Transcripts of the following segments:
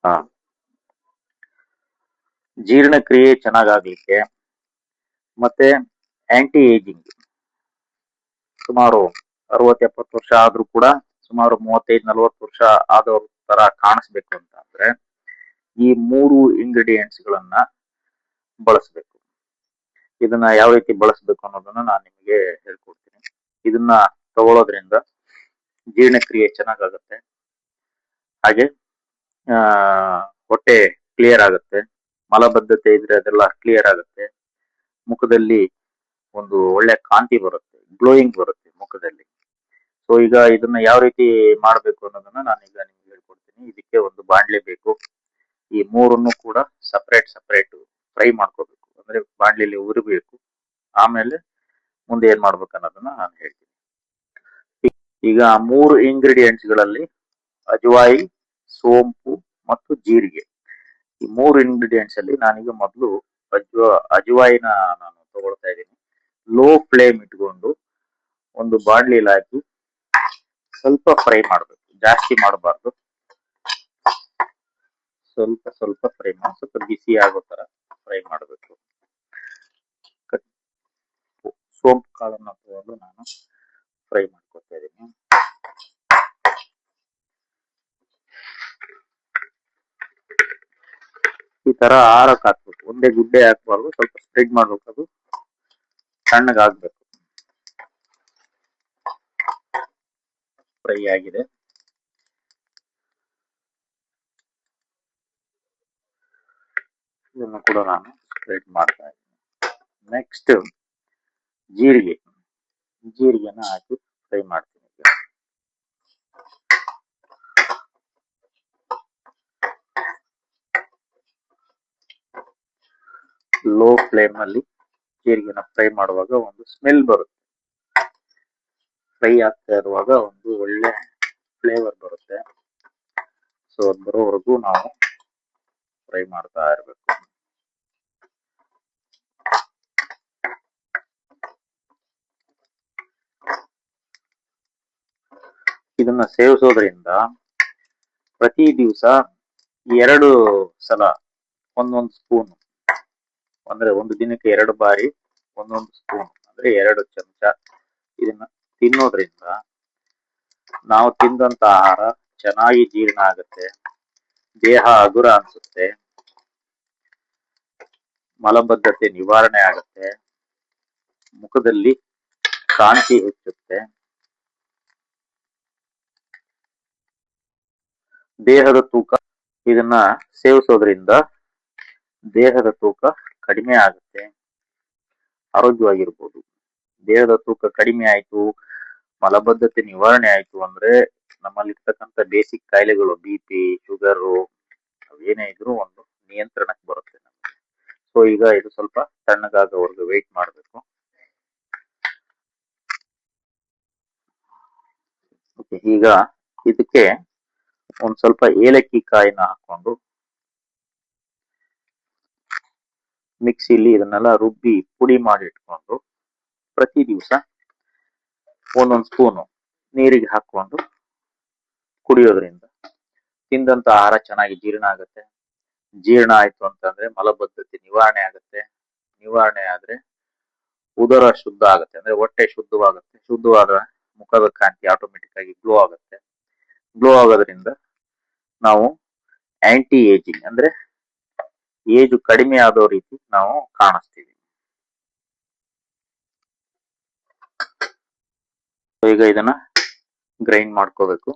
ಹಾ, ಜೀರ್ಣಕ್ರಿಯೆ ಚೆನ್ನಾಗಾಗ್ಲಿಕ್ಕೆ ಮತ್ತೆ ಆಂಟಿ ಏಜಿಂಗ್, ಸುಮಾರು 60-70 ವರ್ಷ ಆದ್ರೂ ಕೂಡ ಸುಮಾರು 35-40 ವರ್ಷ ಆದವ್ರ ತರ ಕಾಣಿಸ್ಬೇಕು ಅಂತ ಅಂದ್ರೆ ಈ 3 ಇಂಗ್ರೀಡಿಯೆಂಟ್ಸ್ ಗಳನ್ನ ಬಳಸಬೇಕು. ಇದನ್ನ ಯಾವ ರೀತಿ ಬಳಸಬೇಕು ಅನ್ನೋದನ್ನ ನಾನು ನಿಮಗೆ ಹೇಳ್ಕೊಡ್ತೀನಿ. ಇದನ್ನ ತಗೊಳ್ಳೋದ್ರಿಂದ ಜೀರ್ಣಕ್ರಿಯೆ ಚೆನ್ನಾಗಾಗುತ್ತೆ, ಹಾಗೆ ಆ ಹೊಟ್ಟೆ ಕ್ಲಿಯರ್ ಆಗುತ್ತೆ, ಮಲಬದ್ಧತೆ ಇದ್ರೆ ಅದೆಲ್ಲ ಕ್ಲಿಯರ್ ಆಗುತ್ತೆ, ಮುಖದಲ್ಲಿ ಒಂದು ಒಳ್ಳೆ ಕಾಂತಿ ಬರುತ್ತೆ, ಗ್ಲೋಯಿಂಗ್ ಬರುತ್ತೆ ಮುಖದಲ್ಲಿ. ಸೊ ಈಗ ಇದನ್ನ ಯಾವ ರೀತಿ ಮಾಡಬೇಕು ಅನ್ನೋದನ್ನ ನಾನು ಈಗ ನಿಮ್ಗೆ ಹೇಳ್ಕೊಡ್ತೀನಿ. ಇದಕ್ಕೆ ಒಂದು ಬಾಣ್ಲೆ ಬೇಕು. ಈ ಮೂರನ್ನು ಕೂಡ ಸಪರೇಟ್ ಫ್ರೈ ಮಾಡ್ಕೋಬೇಕು, ಅಂದ್ರೆ ಬಾಣ್ಲಿಲಿ ಉರಿಬೇಕು. ಆಮೇಲೆ ಮುಂದೆ ಏನ್ ಮಾಡ್ಬೇಕು ಅನ್ನೋದನ್ನ ನಾನು ಹೇಳ್ತೀನಿ. ಈಗ 3 ಇಂಗ್ರೀಡಿಯೆಂಟ್ಸ್ ಗಳಲ್ಲಿ ಅಜವಾಯಿ, ಸೋಂಪು ಮತ್ತು ಜೀರಿಗೆ, ಈ 3 ಇಂಗ್ರೀಡಿಯೆಂಟ್ಸ್ ಅಲ್ಲಿ ನಾನೀಗ ಮೊದಲು ಅಜವಾಯಿನ ನಾನು ತಗೊಳ್ತಾ ಇದ್ದೀನಿ. ಲೋ ಫ್ಲೇಮ್ ಇಟ್ಕೊಂಡು ಒಂದು ಬಾಣ್ಲಿಲಿ ಹಾಕಿ ಸ್ವಲ್ಪ ಫ್ರೈ ಮಾಡಬೇಕು, ಜಾಸ್ತಿ ಮಾಡಬಾರ್ದು. ಸ್ವಲ್ಪ ಫ್ರೈ ಮಾಡಿ, ಸ್ವಲ್ಪ ಬಿಸಿ ಆಗೋ ತರ ಫ್ರೈ ಮಾಡಬೇಕು. ಸೋಂಪು ಕಾಳನ್ನ ತಗೊಂಡು ನಾನು ಫ್ರೈ ಮಾಡ್ಕೊತಾ ಇದ್ದೀನಿ. ಈ ತರ ಆರಕ್ಕೆ ಹಾಕ್ಬೇಕು, ಒಂದೇ ಗುಡ್ಡೆ ಹಾಕ್ಬಾರ್ದು, ಸ್ವಲ್ಪ ಸ್ಪ್ರೆಡ್ ಮಾಡ್ಬೇಕು, ಅದು ಸಣ್ಣಗಾಗ್ಬೇಕು. ಫ್ರೈ ಆಗಿದೆ. ಇದನ್ನು ಕೂಡ ನಾನು ಸ್ಪ್ರೆಡ್ ಮಾಡ್ತಾ ಇದ್ದೀನಿ. ನೆಕ್ಸ್ಟ್ ಜೀರಿಗೆನ ಹಾಕಿ ಫ್ರೈ ಮಾಡ್ತೀನಿ. ಲೋ ಫ್ಲೇಮ್ ಅಲ್ಲಿ ಜೀರಿಗೆನ ಫ್ರೈ ಮಾಡುವಾಗ ಒಂದು ಸ್ಮೆಲ್ ಬರುತ್ತೆ, ಫ್ರೈ ಆಗ್ತಾ ಇರುವಾಗ ಒಂದು ಒಳ್ಳೆ ಫ್ಲೇವರ್ ಬರುತ್ತೆ. ಸೊ ಅದು ಬರೋವರೆಗೂ ನಾವು ಫ್ರೈ ಮಾಡ್ತಾ ಇರಬೇಕು. ಇದನ್ನ ಸೇವಿಸೋದ್ರಿಂದ ಪ್ರತಿ ದಿವಸ 2 ಸಲ ಒಂದೊಂದು ಸ್ಪೂನ್, ಅಂದ್ರೆ ಒಂದು ದಿನಕ್ಕೆ 2 ಬಾರಿ ಒಂದೊಂದು ಸ್ಪೂನ್, ಅಂದ್ರೆ 2 ಚಮಚ ಇದನ್ನ ತಿನ್ನೋದ್ರಿಂದ ನಾವು ತಿಂದಂತ ಆಹಾರ ಚೆನ್ನಾಗಿ ಜೀರ್ಣ ಆಗುತ್ತೆ, ದೇಹ ಹಗುರ ಅನ್ಸುತ್ತೆ, ಮಲಬದ್ಧತೆ ನಿವಾರಣೆ ಆಗುತ್ತೆ, ಮುಖದಲ್ಲಿ ಕಾಂತಿ ಹೆಚ್ಚುತ್ತೆ, ದೇಹದ ತೂಕ, ಇದನ್ನ ಸೇವಿಸೋದ್ರಿಂದ ದೇಹದ ತೂಕ ಕಡಿಮೆ ಆಗುತ್ತೆ, ಆರೋಗ್ಯವಾಗಿರ್ಬೋದು. ದೇಹದ ತೂಕ ಕಡಿಮೆ ಆಯ್ತು, ಮಲಬದ್ಧತೆ ನಿವಾರಣೆ ಆಯ್ತು ಅಂದ್ರೆ ನಮ್ಮಲ್ಲಿರ್ತಕ್ಕಂಥ ಬೇಸಿಕ್ ಕಾಯಿಲೆಗಳು, BP, ಶುಗರು, ಏನೇ ಇದ್ರೂ ಒಂದು ನಿಯಂತ್ರಣಕ್ಕೆ ಬರುತ್ತೆ ನಮಗೆ. ಸೊ ಈಗ ಇದು ಸ್ವಲ್ಪ ತಣ್ಣಗಾಗೋವರೆಗೂ ವೇಟ್ ಮಾಡಬೇಕು. ಈಗ ಇದಕ್ಕೆ ಒಂದ್ ಸ್ವಲ್ಪ ಏಲಕ್ಕಿ ಕಾಯಿನ ಹಾಕೊಂಡು ಮಿಕ್ಸಿಲಿ ಇದನ್ನೆಲ್ಲ ರುಬ್ಬಿ ಪುಡಿ ಮಾಡಿ ಇಟ್ಕೊಂಡು ಪ್ರತಿ ದಿವಸ ಒಂದೊಂದು ಸ್ಪೂನು ನೀರಿಗೆ ಹಾಕೊಂಡು ಕುಡಿಯೋದ್ರಿಂದ ತಿಂದಂತ ಆಹಾರ ಚೆನ್ನಾಗಿ ಜೀರ್ಣ ಆಗುತ್ತೆ. ಜೀರ್ಣ ಆಯ್ತು ಅಂತಂದ್ರೆ ಮಲಬದ್ಧತೆ ನಿವಾರಣೆ ಆಗುತ್ತೆ, ನಿವಾರಣೆ ಆದ್ರೆ ಉದರ ಶುದ್ಧ ಆಗುತ್ತೆ, ಅಂದ್ರೆ ಹೊಟ್ಟೆ ಶುದ್ಧವಾಗುತ್ತೆ, ಶುದ್ಧವಾದ ಮುಖದ ಕಾಂತಿ ಆಟೋಮೆಟಿಕ್ ಆಗಿ ಗ್ಲೋ ಆಗುತ್ತೆ. ಗ್ಲೋ ಆಗೋದ್ರಿಂದ ನಾವು ಆಂಟಿ ಏಜಿಂಗ್, ಅಂದ್ರೆ ಏಜು ಕಡಿಮೆ ಆದೋ ರೀತಿ ನಾವು ಕಾಣಿಸ್ತೀವಿ. ಈಗ ಇದನ್ನ ಗ್ರೈಂಡ್ ಮಾಡ್ಕೋಬೇಕು.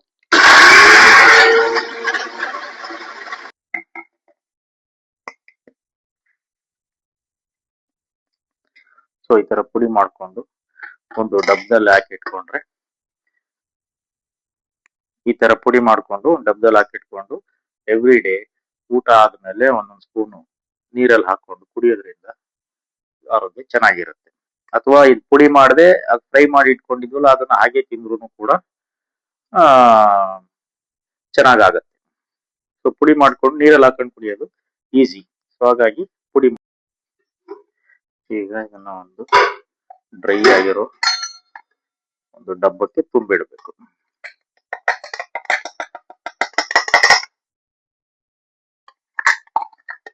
ಸೊ ಈ ತರ ಪುಡಿ ಮಾಡ್ಕೊಂಡು ಒಂದು ಡಬ್ಬದಲ್ಲಿ ಹಾಕಿಟ್ಕೊಂಡ್ರೆ, ಈ ತರ ಪುಡಿ ಮಾಡ್ಕೊಂಡು ಡಬ್ಬದಲ್ಲಿ ಹಾಕಿಟ್ಕೊಂಡು ಎವ್ರಿ ಡೇ ಊಟ ಆದ್ಮೇಲೆ ಒಂದೊಂದು ಸ್ಪೂನು ನೀರಲ್ಲಿ ಹಾಕೊಂಡು ಕುಡಿಯೋದ್ರಿಂದ ಆರೋಗ್ಯ ಚೆನ್ನಾಗಿರುತ್ತೆ. ಅಥವಾ ಇದು ಪುಡಿ ಮಾಡದೆ ಅದು ಫ್ರೈ ಮಾಡಿ ಇಟ್ಕೊಂಡಿದ್ವಲ್ಲ ಅದನ್ನ ಹಾಗೆ ತಿಂದ್ರು ಕೂಡ ಚೆನ್ನಾಗಾಗತ್ತೆ. ಸೊ ಪುಡಿ ಮಾಡ್ಕೊಂಡು ನೀರಲ್ಲಿ ಹಾಕೊಂಡು ಕುಡಿಯೋದು ಈಸಿ. ಸೊ ಹಾಗಾಗಿ ಪುಡಿ. ಈಗ ಇದನ್ನ ಒಂದು ಡ್ರೈ ಆಗಿರೋ ಒಂದು ಡಬ್ಬಕ್ಕೆ ತುಂಬಿಡಬೇಕು.